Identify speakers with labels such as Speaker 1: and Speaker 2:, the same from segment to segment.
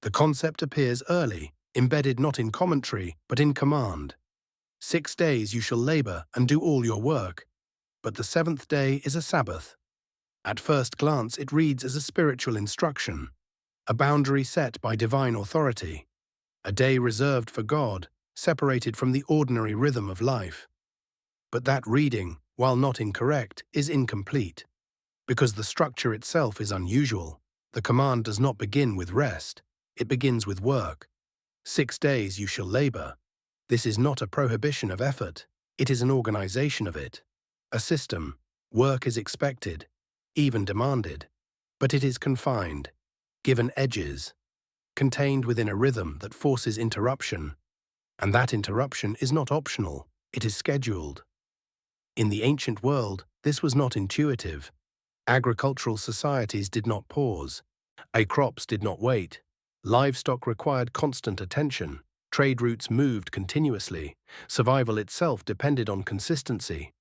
Speaker 1: The concept appears early, embedded not in commentary, but in command. 6 days you shall labor and do all your work, but the seventh day is a Sabbath. At first glance, it reads as a spiritual instruction, a boundary set by divine authority, a day reserved for God, separated from the ordinary rhythm of life. But that reading, while not incorrect, is incomplete. Because the structure itself is unusual, the command does not begin with rest, it begins with work. 6 days you shall labor. This is not a prohibition of effort, it is an organization of it. A system. Work is expected, even demanded, but it is confined, given edges, contained within a rhythm that forces interruption, and that interruption is not optional, it is scheduled. In the ancient world, this was not intuitive. Agricultural societies did not pause. Crops did not wait. Livestock required constant attention. Trade routes moved continuously. Survival itself depended on consistency.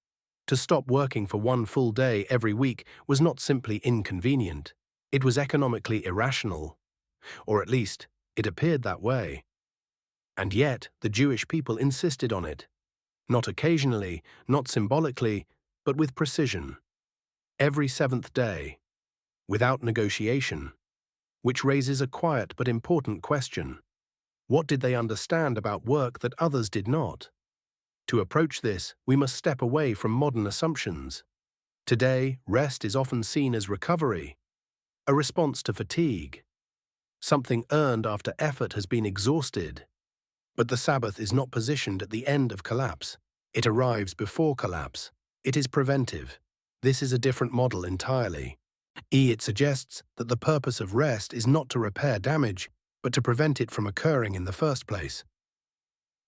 Speaker 1: To stop working for one full day every week was not simply inconvenient. It was economically irrational. Or at least, it appeared that way. And yet, the Jewish people insisted on it. Not occasionally, not symbolically, but with precision. Every seventh day, without negotiation, which raises a quiet but important question. What did they understand about work that others did not? To approach this, we must step away from modern assumptions. Today, rest is often seen as recovery, a response to fatigue, something earned after effort has been exhausted. But the Sabbath is not positioned at the end of collapse. It arrives before collapse. It is preventive. This is a different model entirely. It suggests that the purpose of rest is not to repair damage, but to prevent it from occurring in the first place.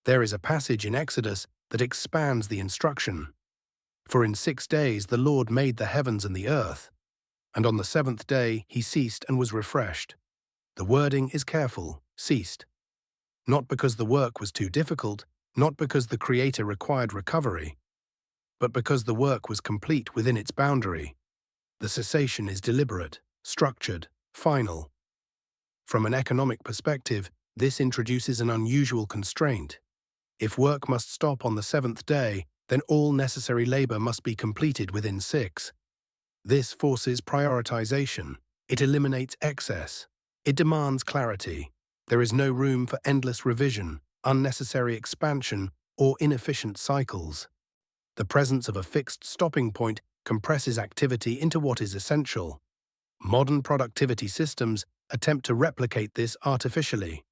Speaker 1: There is a passage in Exodus that expands the instruction. For in 6 days the Lord made the heavens and the earth, and on the seventh day he ceased and was refreshed. The wording is careful, ceased. Not because the work was too difficult, not because the Creator required recovery, but because the work was complete within its boundary. The cessation is deliberate, structured, final. From an economic perspective, this introduces an unusual constraint. If work must stop on the seventh day, then all necessary labor must be completed within 6. This forces prioritization. It eliminates excess. It demands clarity. There is no room for endless revision, unnecessary expansion, or inefficient cycles. The presence of a fixed stopping point compresses activity into what is essential. Modern productivity systems attempt to replicate this artificially.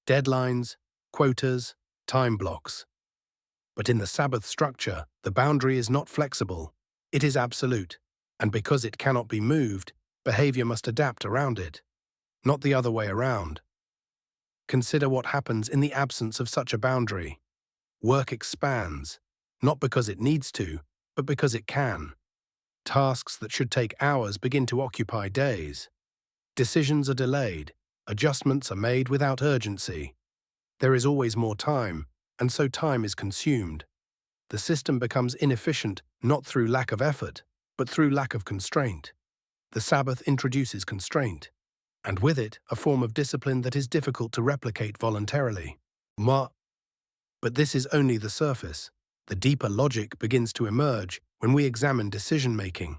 Speaker 1: Deadlines, quotas, time blocks. But in the Sabbath structure, the boundary is not flexible. It is absolute, and because it cannot be moved, behavior must adapt around it, not the other way around. Consider what happens in the absence of such a boundary. Work expands, not because it needs to, but because it can. Tasks that should take hours begin to occupy days. Decisions are delayed, adjustments are made without urgency. There is always more time, and so time is consumed. The system becomes inefficient not through lack of effort, but through lack of constraint. The Sabbath introduces constraint, and with it a form of discipline that is difficult to replicate voluntarily. But this is only the surface. The deeper logic begins to emerge when we examine decision-making.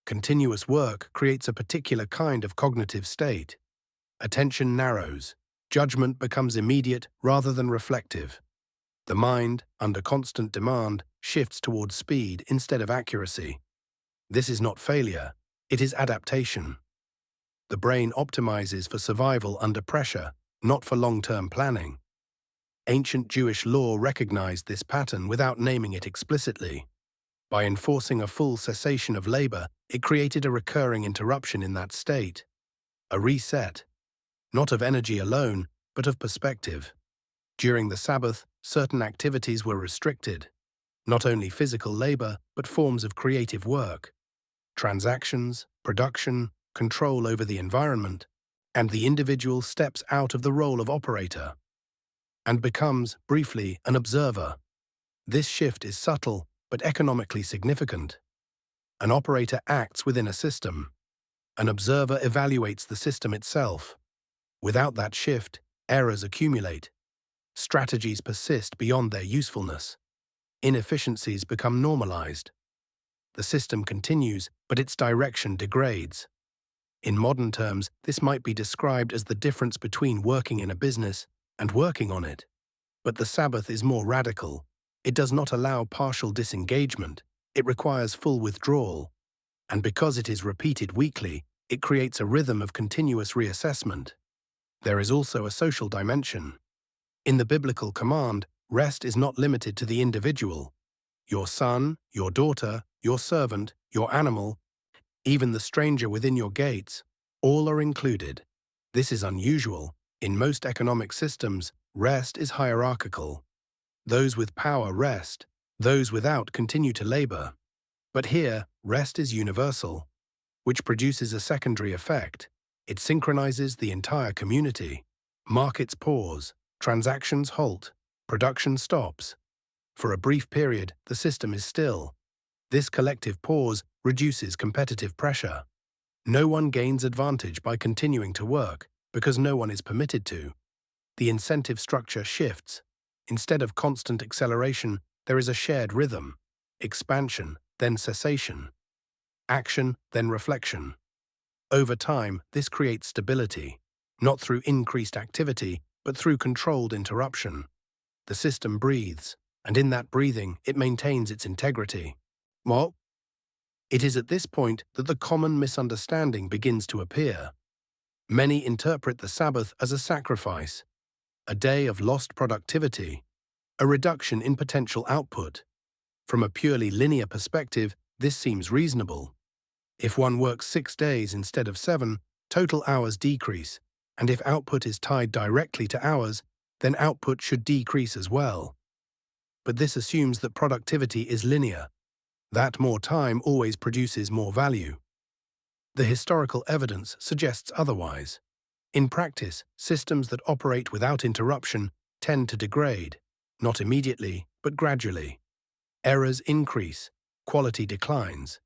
Speaker 1: Continuous work creates a particular kind of cognitive state. Attention narrows. Judgment becomes immediate rather than reflective. The mind, under constant demand, shifts towards speed instead of accuracy. This is not failure, it is adaptation. The brain optimizes for survival under pressure, not for long-term planning. Ancient Jewish law recognized this pattern without naming it explicitly. By enforcing a full cessation of labor, it created a recurring interruption in that state. A reset, not of energy alone, but of perspective. During the Sabbath, certain activities were restricted. Not only physical labor, but forms of creative work. Transactions, production, control over the environment, and the individual steps out of the role of operator and becomes, briefly, an observer. This shift is subtle, but economically significant. An operator acts within a system. An observer evaluates the system itself. Without that shift, errors accumulate. Strategies persist beyond their usefulness. Inefficiencies become normalized. The system continues, but its direction degrades. In modern terms, this might be described as the difference between working in a business and working on it. But the Sabbath is more radical. It does not allow partial disengagement. It requires full withdrawal. And because it is repeated weekly, it creates a rhythm of continuous reassessment. There is also a social dimension. In the biblical command, rest is not limited to the individual. Your son, your daughter, your servant, your animal, even the stranger within your gates, all are included. This is unusual. In most economic systems, rest is hierarchical. Those with power rest, those without continue to labor. But here, rest is universal, which produces a secondary effect. It synchronizes the entire community. Markets pause, transactions halt, production stops. For a brief period, the system is still. This collective pause reduces competitive pressure. No one gains advantage by continuing to work because no one is permitted to. The incentive structure shifts. Instead of constant acceleration, there is a shared rhythm. Expansion, then cessation. Action, then reflection. Over time, this creates stability, not through increased activity, but through controlled interruption. The system breathes, and in that breathing, it maintains its integrity. Well, it is at this point that the common misunderstanding begins to appear. Many interpret the Sabbath as a sacrifice, a day of lost productivity, a reduction in potential output. From a purely linear perspective, this seems reasonable. If one works 6 days instead of 7, total hours decrease, and if output is tied directly to hours, then output should decrease as well. But this assumes that productivity is linear, that more time always produces more value. The historical evidence suggests otherwise. In practice, systems that operate without interruption tend to degrade, not immediately, but gradually. Errors increase, quality declines,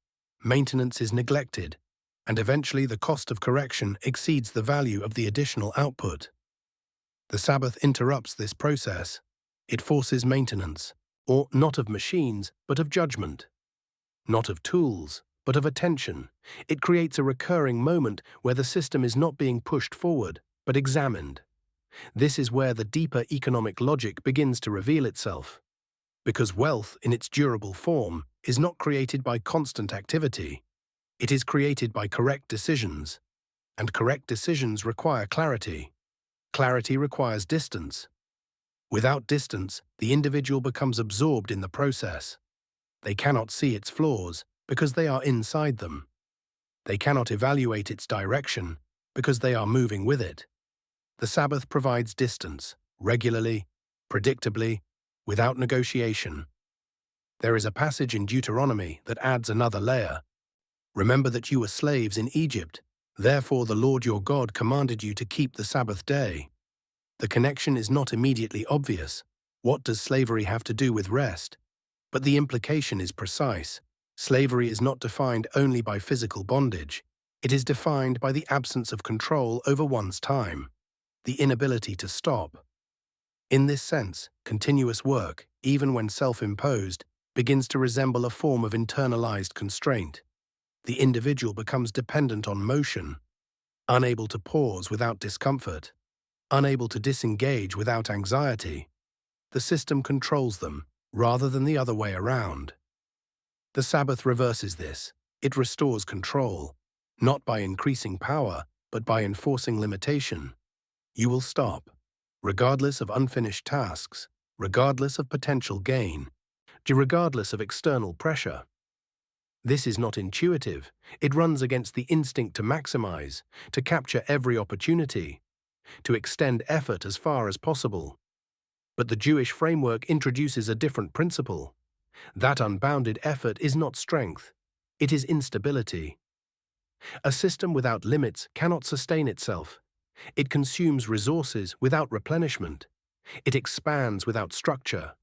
Speaker 1: maintenance is neglected, and eventually the cost of correction exceeds the value of the additional output. The Sabbath interrupts this process. It forces maintenance, or not of machines, but of judgment. Not of tools, but of attention. It creates a recurring moment where the system is not being pushed forward, but examined. This is where the deeper economic logic begins to reveal itself. Because wealth, in its durable form, is not created by constant activity. It is created by correct decisions. And correct decisions require clarity. Clarity requires distance. Without distance, the individual becomes absorbed in the process. They cannot see its flaws because they are inside them. They cannot evaluate its direction because they are moving with it. The Sabbath provides distance, regularly, predictably, without negotiation. There is a passage in Deuteronomy that adds another layer. Remember that you were slaves in Egypt. Therefore the Lord your God commanded you to keep the Sabbath day. The connection is not immediately obvious. What does slavery have to do with rest? But the implication is precise. Slavery is not defined only by physical bondage. It is defined by the absence of control over one's time, the inability to stop. In this sense, continuous work, even when self-imposed, begins to resemble a form of internalized constraint. The individual becomes dependent on motion, unable to pause without discomfort, unable to disengage without anxiety. The system controls them, rather than the other way around. The Sabbath reverses this. It restores control, not by increasing power, but by enforcing limitation. You will stop, regardless of unfinished tasks, regardless of potential gain, regardless of external pressure. This is not intuitive. It runs against the instinct to maximize, to capture every opportunity, to extend effort as far as possible. But the Jewish framework introduces a different principle. That unbounded effort is not strength. It is instability. A system without limits cannot sustain itself. It consumes resources without replenishment. It expands without structure.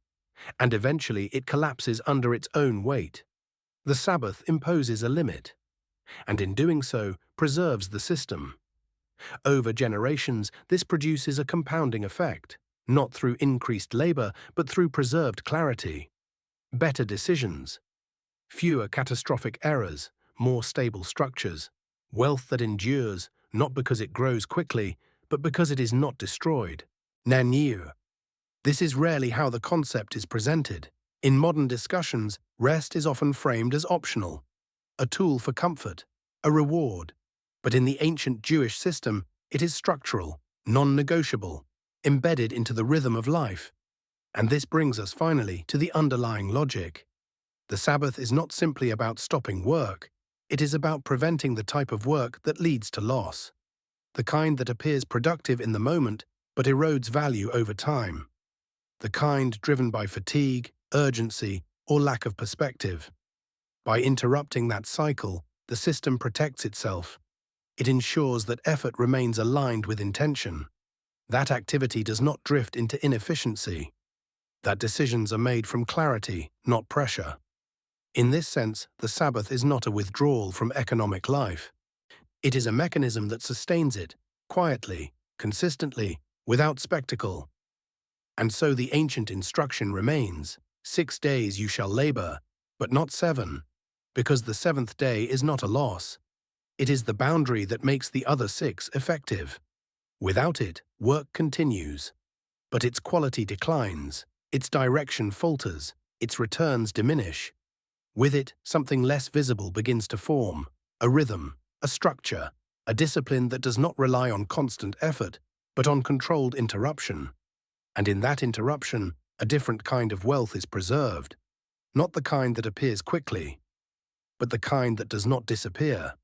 Speaker 1: And eventually it collapses under its own weight. The Sabbath imposes a limit, and in doing so preserves the system. Over generations, this produces a compounding effect, not through increased labor, but through preserved clarity, better decisions, fewer catastrophic errors, more stable structures, wealth that endures, not because it grows quickly, but because it is not destroyed. Naniu. This is rarely how the concept is presented. In modern discussions, rest is often framed as optional, a tool for comfort, a reward. But in the ancient Jewish system, it is structural, non-negotiable, embedded into the rhythm of life. And this brings us finally to the underlying logic. The Sabbath is not simply about stopping work, it is about preventing the type of work that leads to loss, the kind that appears productive in the moment but erodes value over time, the kind driven by fatigue, urgency, or lack of perspective. By interrupting that cycle, the system protects itself. It ensures that effort remains aligned with intention. That activity does not drift into inefficiency. That decisions are made from clarity, not pressure. In this sense, the Sabbath is not a withdrawal from economic life. It is a mechanism that sustains it, quietly, consistently, without spectacle. And so the ancient instruction remains, 6 days you shall labor, but not 7, because the 7th day is not a loss. It is the boundary that makes the other 6 effective. Without it, work continues. But its quality declines, its direction falters, its returns diminish. With it, something less visible begins to form, a rhythm, a structure, a discipline that does not rely on constant effort, but on controlled interruption. And in that interruption, a different kind of wealth is preserved, not the kind that appears quickly, but the kind that does not disappear.